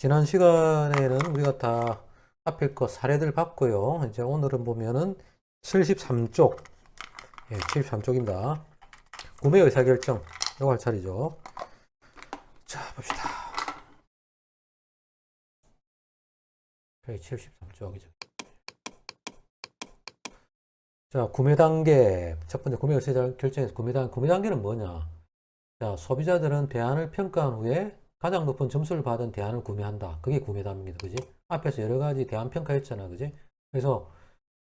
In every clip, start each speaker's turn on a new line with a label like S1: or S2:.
S1: 지난 시간에는 우리가 다 앞에 거 사례들 봤고요. 이제 오늘은 보면은 73쪽, 73쪽입니다. 구매 의사결정, 이거 할 차례죠. 자, 봅시다. 73쪽이죠. 자, 구매 단계. 첫 번째 구매 의사결정에서 구매 단계는 뭐냐? 자, 소비자들은 대안을 평가한 후에 가장 높은 점수를 받은 대안을 구매한다. 그게 구매단입니다. 그지? 앞에서 여러 가지 대안 평가했잖아. 그지? 그래서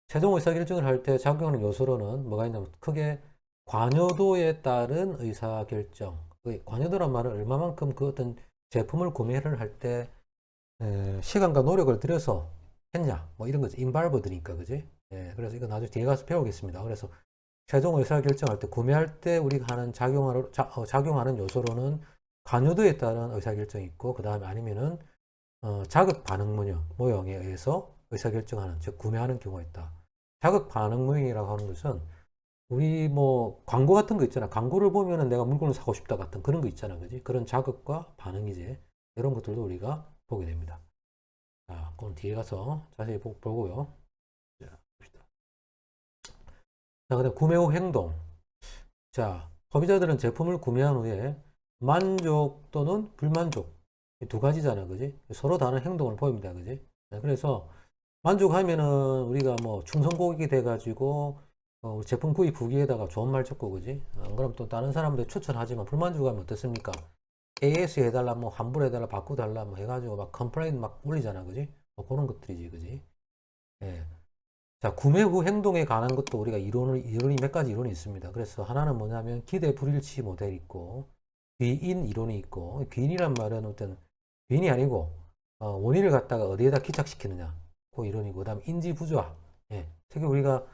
S1: 최종 의사결정을 할 때 작용하는 요소로는 뭐가 있냐면 크게 관여도에 따른 의사결정. 그 관여도란 말은 얼마만큼 그 어떤 제품을 구매를 할 때 시간과 노력을 들여서 했냐. 뭐 이런 거지. 인발버드니까. 그지? 그래서 이거 나중에 뒤에 가서 배우겠습니다. 그래서 최종 의사결정할 때 구매할 때 우리가 하는 작용하는 요소로는 관여도에 따른 의사결정이 있고 그 다음에 아니면은 자극 반응 모형에 의해서 의사결정하는 즉 구매하는 경우가 있다. 자극 반응 모형이라고 하는 것은 우리 뭐 광고 같은 거 있잖아. 광고를 보면은 내가 물건을 사고 싶다 같은 그런 거 있잖아. 그지? 그런 자극과 반응이지. 이런 것들도 우리가 보게 됩니다. 자, 그럼 뒤에 가서 자세히 보고요. 자, 봅시다. 자, 그다음 구매 후 행동. 자, 소비자들은 제품을 구매한 후에 만족 또는 불만족 이 두 가지잖아, 그지? 서로 다른 행동을 보입니다, 그지? 그래서 만족하면은 우리가 뭐 충성 고객이 돼가지고 제품 구입 후기에다가 좋은 말 적고, 그지? 안 그럼 또 다른 사람들 추천하지만 불만족하면 어떻습니까? AS 해달라, 뭐 환불해달라, 바꾸달라, 뭐 해가지고 막 컴플레인 막 올리잖아, 그지? 뭐 그런 것들이지, 그지? 예. 자, 구매 후 행동에 관한 것도 우리가 이론이 몇 가지 이론이 있습니다. 그래서 하나는 뭐냐면 기대 불일치 모델이 있고 귀인 이론이 있고 귀인이란 말은 어떤 귀인이 아니고 원인을 갖다가 어디에다 기착시키느냐 그 이론이고 그다음 인지부조화. 특히 우리가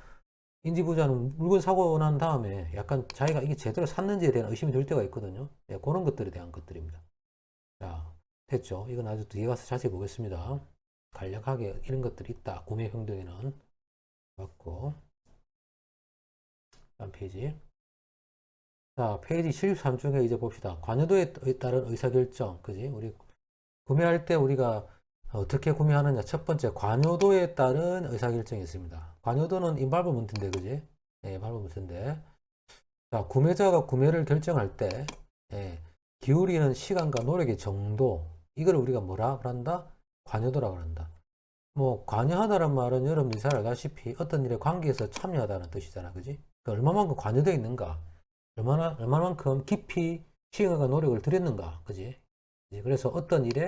S1: 인지부조화는 물건 사고 난 다음에 약간 자기가 이게 제대로 샀는지에 대한 의심이 들 때가 있거든요. 그런 것들에 대한 것들입니다. 자, 됐죠? 이건 아주 뒤에 가서 자세히 보겠습니다. 간략하게 이런 것들이 있다. 구매 행동에는. 맞고 다음 페이지. 자, 페이지 73쪽에 이제 봅시다. 관여도에 따른 의사결정. 그지? 우리 구매할 때 우리가 어떻게 구매하느냐. 첫 번째, 관여도에 따른 의사결정이 있습니다. 관여도는 인발브먼트인데, 그지? 인발브먼트인데. 자, 구매자가 구매를 결정할 때, 기울이는 시간과 노력의 정도. 이걸 우리가 뭐라 그런다? 관여도라고 한다. 뭐 관여하다란 말은 여러분들이 잘 알다시피 어떤 일에 관계에서 참여하다는 뜻이잖아, 그지? 그러니까 얼마만큼 관여되어 있는가, 얼마만큼 깊이 시간과 노력을 들였는가, 그지? 그래서 어떤 일에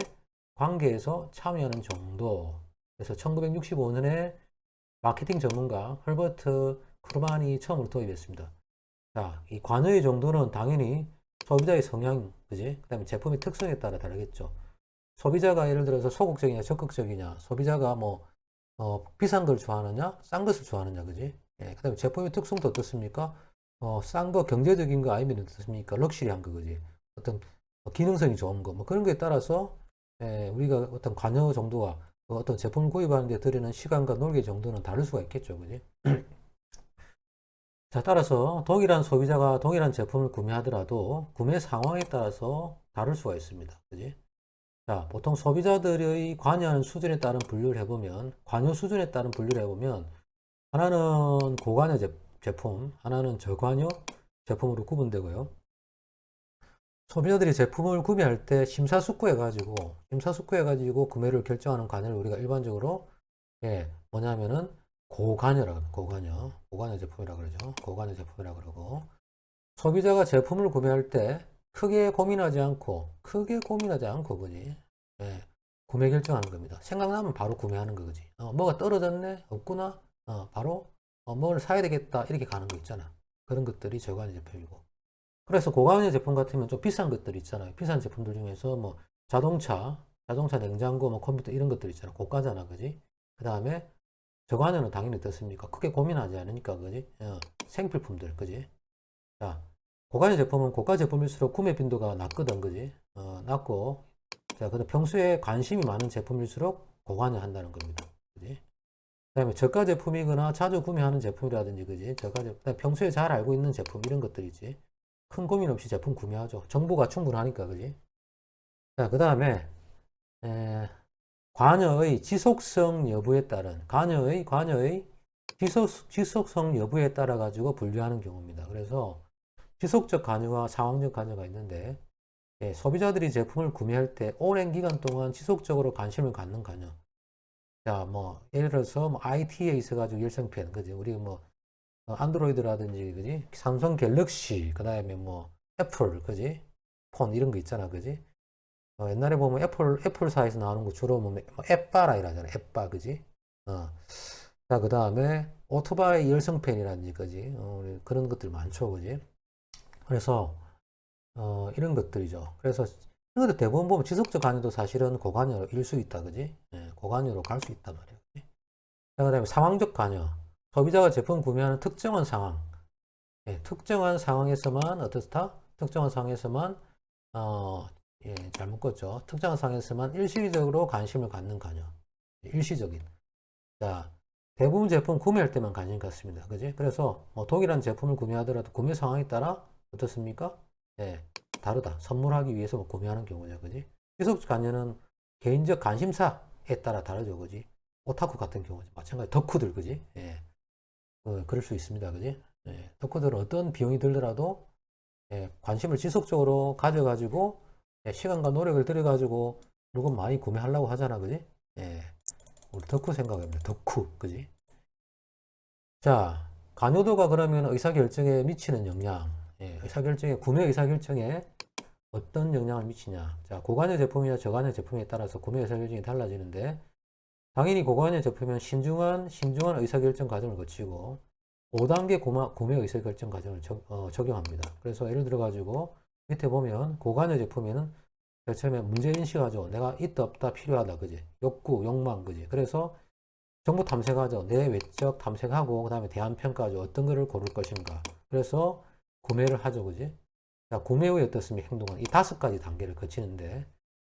S1: 관계에서 참여하는 정도. 그래서 1965년에 마케팅 전문가 헐버트 크루만이 처음으로 도입했습니다. 자, 이 관여의 정도는 당연히 소비자의 성향, 그지? 그 다음에 제품의 특성에 따라 다르겠죠. 소비자가 예를 들어서 소극적이냐 적극적이냐, 소비자가 뭐 비싼 걸 좋아하느냐 싼 것을 좋아하느냐, 그지? 그 다음에 제품의 특성도 어떻습니까? 싼 거 경제적인 거 아니면 어떻습니까? 럭셔리한 거, 그지? 어떤 기능성이 좋은 거 뭐 그런 거에 따라서 우리가 어떤 관여 정도와 어떤 제품을 구입하는 데 들이는 시간과 노력의 정도는 다를 수가 있겠죠, 그지? 자, 따라서 동일한 소비자가 동일한 제품을 구매하더라도 구매 상황에 따라서 다를 수가 있습니다, 그지? 자, 보통 소비자들의 관여하는 수준에 따른 분류를 해보면, 관여 수준에 따른 분류를 해보면, 하나는 고관여 제품, 하나는 저관여 제품으로 구분되고요. 소비자들이 제품을 구매할 때 심사숙고해가지고 구매를 결정하는 관여를 우리가 일반적으로, 뭐냐면은 고관여라고 합니다. 고관여 제품이라고 그러죠. 고관여 제품이라고 그러고, 소비자가 제품을 구매할 때 크게 고민하지 않고, 그지? 구매 결정하는 겁니다. 생각나면 바로 구매하는 거지. 뭐가 떨어졌네? 없구나? 바로 뭘 사야 되겠다. 이렇게 가는 거 있잖아. 그런 것들이 저가의 제품이고. 그래서 고가의 제품 같으면 좀 비싼 것들 있잖아요. 비싼 제품들 중에서 뭐 자동차 냉장고, 뭐 컴퓨터 이런 것들 있잖아. 고가잖아. 그지? 그 다음에 저가는 당연히 어떻습니까? 크게 고민하지 않으니까. 그지? 생필품들. 그지? 자, 고가의 제품은 고가 제품일수록 구매 빈도가 낮거든. 그지? 낮고, 자, 근데 평소에 관심이 많은 제품일수록 고관여 한다는 겁니다. 그지? 그 다음에 저가 제품이거나 자주 구매하는 제품이라든지, 그지? 평소에 잘 알고 있는 제품, 이런 것들이지. 큰 고민 없이 제품 구매하죠. 정보가 충분하니까, 그지? 자, 그 다음에, 관여의 지속성 여부에 따른 관여의 지속성 여부에 따라 가지고 분류하는 경우입니다. 그래서 지속적 관여와 상황적 관여가 있는데 예, 소비자들이 제품을 구매할 때 오랜 기간 동안 지속적으로 관심을 갖는 관여. 자, 뭐 예를 들어서 뭐 IT에 있어가지고 일성편, 그지? 우리 뭐 안드로이드라든지, 그지? 삼성 갤럭시, 그 다음에 뭐 애플, 그지? 폰 이런 거 있잖아, 그지? 옛날에 보면 애플사에서 나오는 거 주로 뭐 앱바라 이라잖아, 앱바, 그지? 자, 그 다음에 오토바이 열성팬이라든지, 그지? 그런 것들 많죠, 그지? 그래서 이런 것들이죠. 그래서 이런 것들 대부분 보면 지속적 관여도 사실은 고관여일 수 있다, 그지? 예, 고관여로 갈 수 있단 말이에요. 그지? 자, 그 다음에 상황적 관여. 소비자가 제품 구매하는 특정한 상황. 예, 특정한 상황에서만 어떻다? 특정한 상황에서만 예, 잘못 껐죠. 특정한 상황에서만 일시적으로 관심을 갖는 관여. 일시적인. 자, 대부분 제품 구매할 때만 관심 갖습니다. 그지? 그래서 뭐 동일한 제품을 구매하더라도 구매 상황에 따라 어떻습니까? 예, 다르다. 선물하기 위해서 뭐 구매하는 경우죠. 그지? 지속적 관여는 개인적 관심사에 따라 다르죠. 그지? 오타쿠 같은 경우죠. 마찬가지 덕후들, 그지? 예. 그럴 수 있습니다. 그지? 예. 덕후들은 어떤 비용이 들더라도 예, 관심을 지속적으로 가져가지고 예, 시간과 노력을 들여가지고 물건 많이 구매하려고 하잖아. 그지? 예. 우리 덕후 생각합니다. 덕후. 그지? 자, 관여도가 그러면 의사결정에 미치는 영향. 예, 구매 의사결정에 어떤 영향을 미치냐. 자, 고관여 제품이나 저관여 제품에 따라서 구매 의사결정이 달라지는데, 당연히 고관여 제품은 신중한 의사결정 과정을 거치고, 5단계 구매 의사결정 과정을 적용합니다. 그래서 예를 들어가지고, 밑에 보면, 고관여 제품에는 처음에 문제인식하죠. 내가 있다, 없다, 필요하다, 그지? 욕구, 욕망, 그지? 그래서 정보 탐색하죠. 내 외적 탐색하고, 그 다음에 대안평가하죠. 어떤 거를 고를 것인가. 그래서 구매를 하죠, 그지? 자, 구매 후에 어떻습니까? 행동은 이 5가지 단계를 거치는데,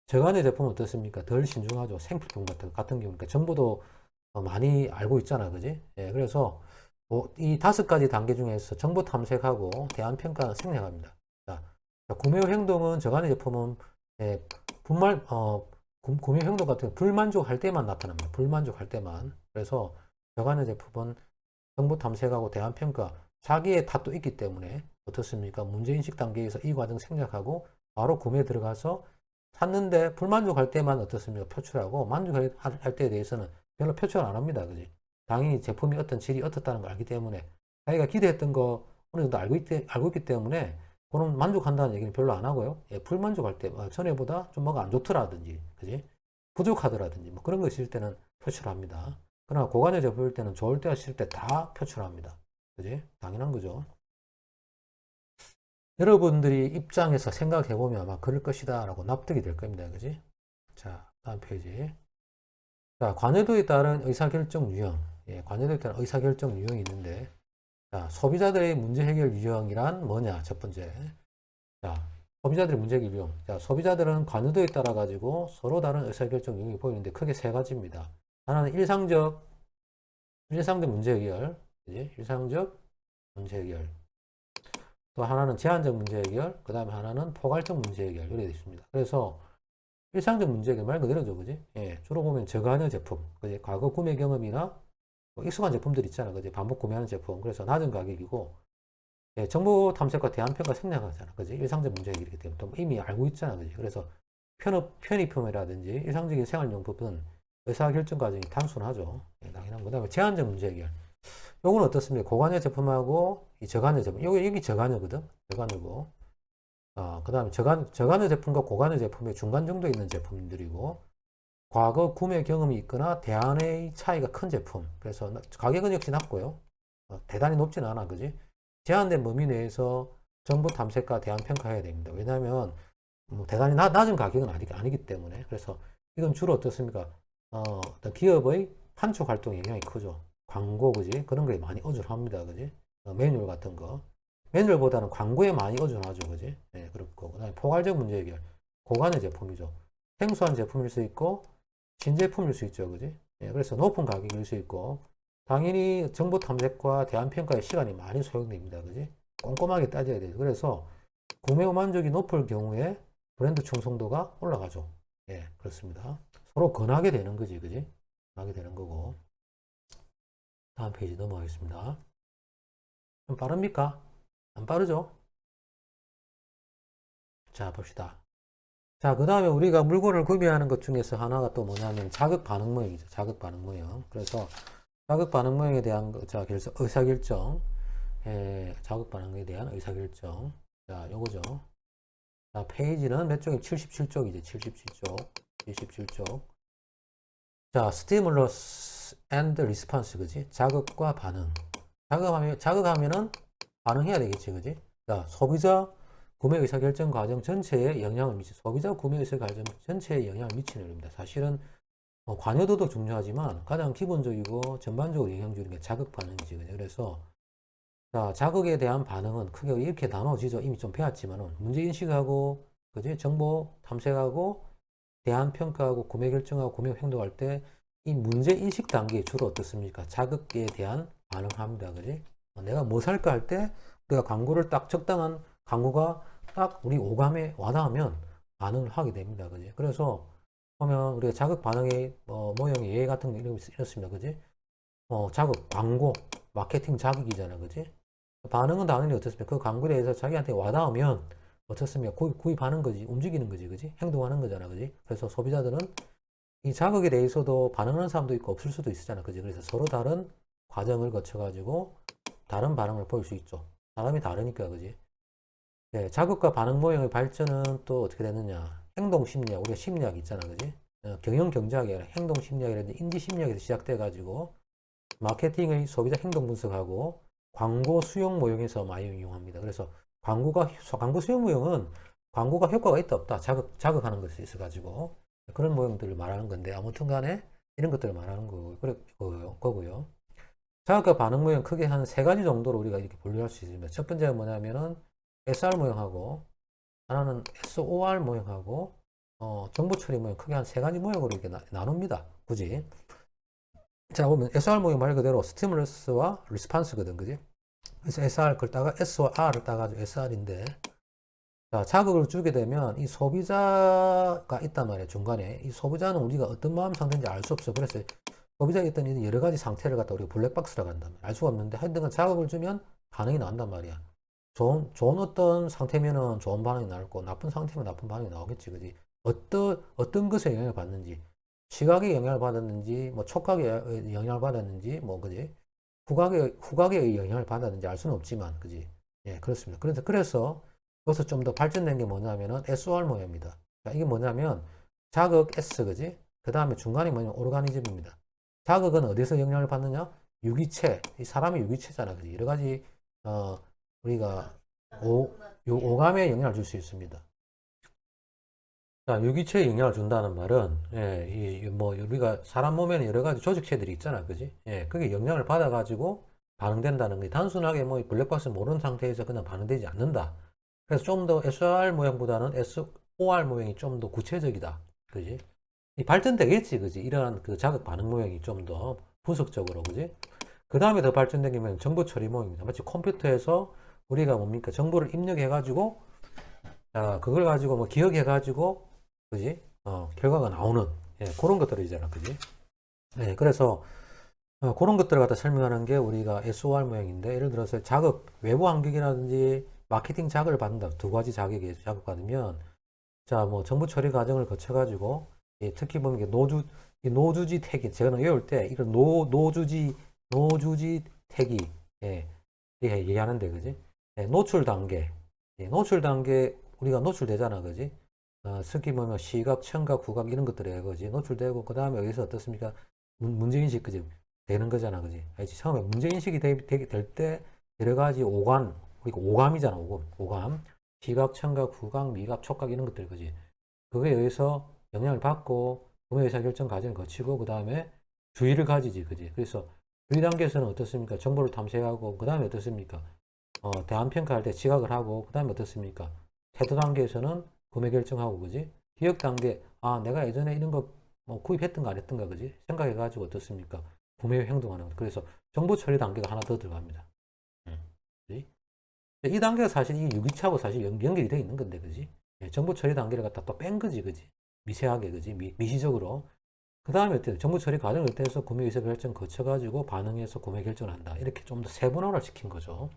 S1: 저간의 제품은 어떻습니까? 덜 신중하죠. 생필품 같은 경우니까 정보도 많이 알고 있잖아, 그지? 예, 그래서 이 5가지 단계 중에서 정보 탐색하고 대안평가는 생략합니다. 자, 구매 후 행동은 저간의 제품은 예, 구매 행동 같은 불만족할 때만 나타납니다. 불만족할 때만. 그래서 저간의 제품은 정보 탐색하고 대안평가 자기의 탓도 있기 때문에 어떻습니까? 문제인식 단계에서 이 과정 생략하고 바로 구매에 들어가서 샀는데 불만족할 때만 어떻습니까? 표출하고 만족할 때에 대해서는 별로 표출 안 합니다. 그지? 당연히 제품이 어떤 질이 어떻다는 걸 알기 때문에 자기가 기대했던 거 어느 정도 알고 있기 때문에 그런 만족한다는 얘기는 별로 안 하고요. 예, 불만족할 때 전에보다 좀 뭐가 안 좋더라든지 그지? 부족하더라든지 뭐 그런 거 있을 때는 표출합니다. 그러나 고관여 제품일 때는 좋을 때와 싫을 때 다 표출합니다. 그지? 당연한 거죠. 여러분들이 입장에서 생각해보면 아마 그럴 것이다 라고 납득이 될 겁니다. 그지? 자, 다음 페이지. 자, 관여도에 따른 의사결정 유형. 예, 관여도에 따른 의사결정 유형이 있는데, 자, 소비자들의 문제 해결 유형이란 뭐냐? 첫 번째. 자, 소비자들의 문제 해결 유형. 자, 소비자들은 관여도에 따라 가지고 서로 다른 의사결정 유형이 보이는데 크게 3가지입니다. 하나는 일상적 문제 해결. 그지? 일상적 문제 해결. 또 하나는 제한적 문제 해결, 그 다음에 하나는 포괄적 문제 해결, 이렇게 되어 있습니다. 그래서 일상적 문제 해결 말 그대로죠, 그지? 예, 주로 보면 저관여 제품, 그지? 과거 구매 경험이나 뭐 익숙한 제품들 있잖아, 그지? 반복 구매하는 제품, 그래서 낮은 가격이고, 예, 정보 탐색과 대안평가 생략하잖아, 그지? 일상적 문제 해결이기 때문에 또 이미 알고 있잖아, 그지? 그래서 편의품이라든지 일상적인 생활용품은 의사결정 과정이 단순하죠. 예, 당연한 거. 그 다음에 제한적 문제 해결. 요건 어떻습니까? 고관여 제품하고 이 저관여 제품. 여기 저관여거든. 저관여고. 그 다음에 저관여 제품과 고관여 제품의 중간 정도에 있는 제품들이고, 과거 구매 경험이 있거나 대안의 차이가 큰 제품. 그래서 가격은 역시 낮고요. 대단히 높지는 않아. 그지? 제한된 범위 내에서 정보 탐색과 대안 평가해야 됩니다. 왜냐하면 뭐 대단히 낮은 가격은 아니기 때문에. 그래서 이건 주로 어떻습니까? 어떤 기업의 판촉 활동에 영향이 크죠. 광고, 그지? 그런 거에 많이 의존합니다. 그지? 매뉴얼 같은 거. 매뉴얼보다는 광고에 많이 의존하죠. 그지? 네, 그렇고. 그 다음에 포괄적 문제 해결. 고관의 제품이죠. 생소한 제품일 수 있고, 신제품일 수 있죠. 그지? 네, 그래서 높은 가격일 수 있고, 당연히 정보 탐색과 대안평가에 시간이 많이 소요됩니다. 그지? 꼼꼼하게 따져야 돼요. 그래서 구매 만족이 높을 경우에 브랜드 충성도가 올라가죠. 예, 그렇습니다. 서로 권하게 되는 거지, 그지? 권하게 되는 거고. 다음 페이지 넘어가겠습니다. 좀 빠릅니까? 안 빠르죠? 자, 봅시다. 자, 그 다음에 우리가 물건을 구매하는 것 중에서 하나가 또 뭐냐면 자극 반응 모형이죠. 자극 반응 모형. 그래서 자극 반응 모형에 대한 자, 의사결정. 자극 반응에 대한 의사결정. 자, 요거죠. 자, 페이지는 몇 쪽이 77쪽이죠. 77쪽. 77쪽. 자, stimulus and response, 그지? 자극과 반응. 자극하면은 반응해야 되겠지, 그지? 자, 소비자 구매 의사결정 과정 전체에 영향을 소비자 구매 의사결정 전체에 영향을 미치는 겁니다. 사실은 관여도도 중요하지만 가장 기본적이고 전반적으로 영향 주는 게 자극 반응이지, 그지? 그래서 자, 자극에 대한 반응은 크게 이렇게 나눠지죠. 이미 좀 배웠지만은 문제인식하고, 그지? 정보 탐색하고, 대안 평가하고, 구매 결정하고, 구매 행동할 때 이 문제인식 단계에 주로 어떻습니까? 자극에 대한 반응을 합니다. 그지? 내가 뭐 살까 할 때 내가 광고를 딱 적당한 광고가 딱 우리 오감에 와닿으면 반응을 하게 됩니다. 그지? 그래서 보면 우리가 자극 반응의 모형의 예외 같은 게 이렇습니다. 그지? 자극, 광고, 마케팅 자극이잖아. 그지? 반응은 당연히 어떻습니까? 그 광고에 대해서 자기한테 와닿으면 어떻습니까? 구입하는 거지, 움직이는 거지, 그지? 행동하는 거잖아, 그지? 그래서 소비자들은 이 자극에 대해서도 반응하는 사람도 있고 없을 수도 있잖아, 그지? 그래서 서로 다른 과정을 거쳐가지고 다른 반응을 보일 수 있죠. 사람이 다르니까, 그지? 네, 자극과 반응 모형의 발전은 또 어떻게 됐느냐? 행동 심리학, 우리가 심리학 있잖아, 그지? 경영 경제학이 아니라 행동 심리학이라든지 인지 심리학에서 시작돼가지고 마케팅의 소비자 행동 분석하고 광고 수용 모형에서 많이 응용합니다. 그래서 광고 수용 모형은 광고가 효과가 있다 없다 자극하는 것이 있어가지고 그런 모형들을 말하는 건데 아무튼 간에 이런 것들을 말하는 거고요. 자극과 반응 모형 크게 한 세 가지 정도로 우리가 이렇게 분류할 수 있습니다. 첫 번째가 뭐냐면은 SR 모형하고 하나는 SOR 모형하고 정보 처리 모형 크게 한 세 가지 모형으로 이렇게 나눕니다. 굳이. 자, 보면 SR 모형 말 그대로 스티뮬러스와 리스판스거든, 그지? 그래서 SR 걸 따가 S와 R을 따가지고 SR인데, 자, 자극을 주게 되면 이 소비자가 있단 말이야, 중간에. 이 소비자는 우리가 어떤 마음 상태인지 알 수 없어. 그래서 소비자에 있던 여러 가지 상태를 갖다 우리가 블랙박스라고 한단 말이야. 알 수가 없는데, 하여튼 자극을 주면 반응이 나온단 말이야. 좋은 어떤 상태면은 좋은 반응이 나올 거고, 나쁜 상태면 나쁜 반응이 나오겠지, 그지? 어떤 것에 영향을 받는지. 시각에 영향을 받았는지, 뭐 촉각에 영향을 받았는지, 뭐 그지? 후각에 영향을 받았는지 알 수는 없지만, 그지? 예, 그렇습니다. 그래서 여기서 좀 더 발전된 게 뭐냐면은 SOR 모형입니다. 자, 이게 뭐냐면 자극 S, 그지? 그 다음에 중간에 뭐냐면 오르가니즘입니다. 자극은 어디서 영향을 받느냐? 유기체, 이 사람이 유기체잖아, 그지? 여러 가지 우리가 오감에 영향을 줄 수 있습니다. 자, 유기체에 영향을 준다는 말은, 뭐, 우리가 사람 몸에는 여러 가지 조직체들이 있잖아, 그지? 예, 그게 영향을 받아가지고 반응된다는 게 단순하게 뭐, 블랙박스 모르는 상태에서 그냥 반응되지 않는다. 그래서 좀 더 SR 모형보다는 SOR 모형이 좀 더 구체적이다. 그지? 이 발전되겠지, 그지? 이러한 그 자극 반응 모형이 좀 더 분석적으로, 그지? 그 다음에 더 발전된 게 뭐냐면 정보 처리 모형입니다. 마치 컴퓨터에서 우리가 뭡니까? 정보를 입력해가지고, 자, 그걸 가지고 뭐 기억해가지고, 그지? 결과가 나오는, 그런 것들이잖아, 그지? 그래서, 그런 것들을 갖다 설명하는 게 우리가 SOR 모형인데, 예를 들어서 자극, 외부 환경이라든지 마케팅 자극을 받는다. 두 가지 자극에 자극받으면, 자, 뭐 정보 처리 과정을 거쳐가지고, 특히 보면 이게 노주지 태기, 제가 외울 때, 이걸 노주지 태기, 얘기하는데, 그지? 노출 단계, 노출 단계, 우리가 노출되잖아, 그지? 특히 보면 시각, 청각, 후각 이런 것들에 그지? 노출되고 그 다음에 여기서 어떻습니까? 문제인식 그지? 되는 거잖아, 그지? 알지? 처음에 문제인식이 될 때 여러 가지 오감, 그러니까 오감이잖아, 오감. 시각, 청각, 후각, 미각, 촉각 이런 것들 그지? 그거에 의해서 영향을 받고 구매 의사결정 과정을 거치고 그 다음에 주의를 가지지, 그지? 그래서 주의 단계에서는 어떻습니까? 정보를 탐색하고 그 다음에 어떻습니까? 대안 평가할 때 지각을 하고 그 다음에 어떻습니까? 태도 단계에서는 구매 결정하고 그지? 기억 단계 내가 예전에 이런 거뭐 구입했던가 안 했던가 그지? 생각해 가지고 어떻습니까? 구매 행동하는 거. 그래서 정보 처리 단계가 하나 더 들어갑니다. 그지? 이 단계가 사실 이 유기체하고 사실 연결이 되어 있는 건데 그지? 정보 처리 단계를 갖다 또 뺀 거지 그지? 미세하게 그지? 미시적으로 그 다음에 어때요? 정부 처리 과정을 통해서 구매 의사 결정 거쳐가지고 반영해서 구매 결정을 한다. 이렇게 좀 더 세분화를 시킨 거죠.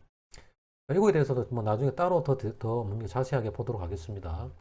S1: 이거에 대해서도 뭐 나중에 따로 더 자세하게 보도록 하겠습니다.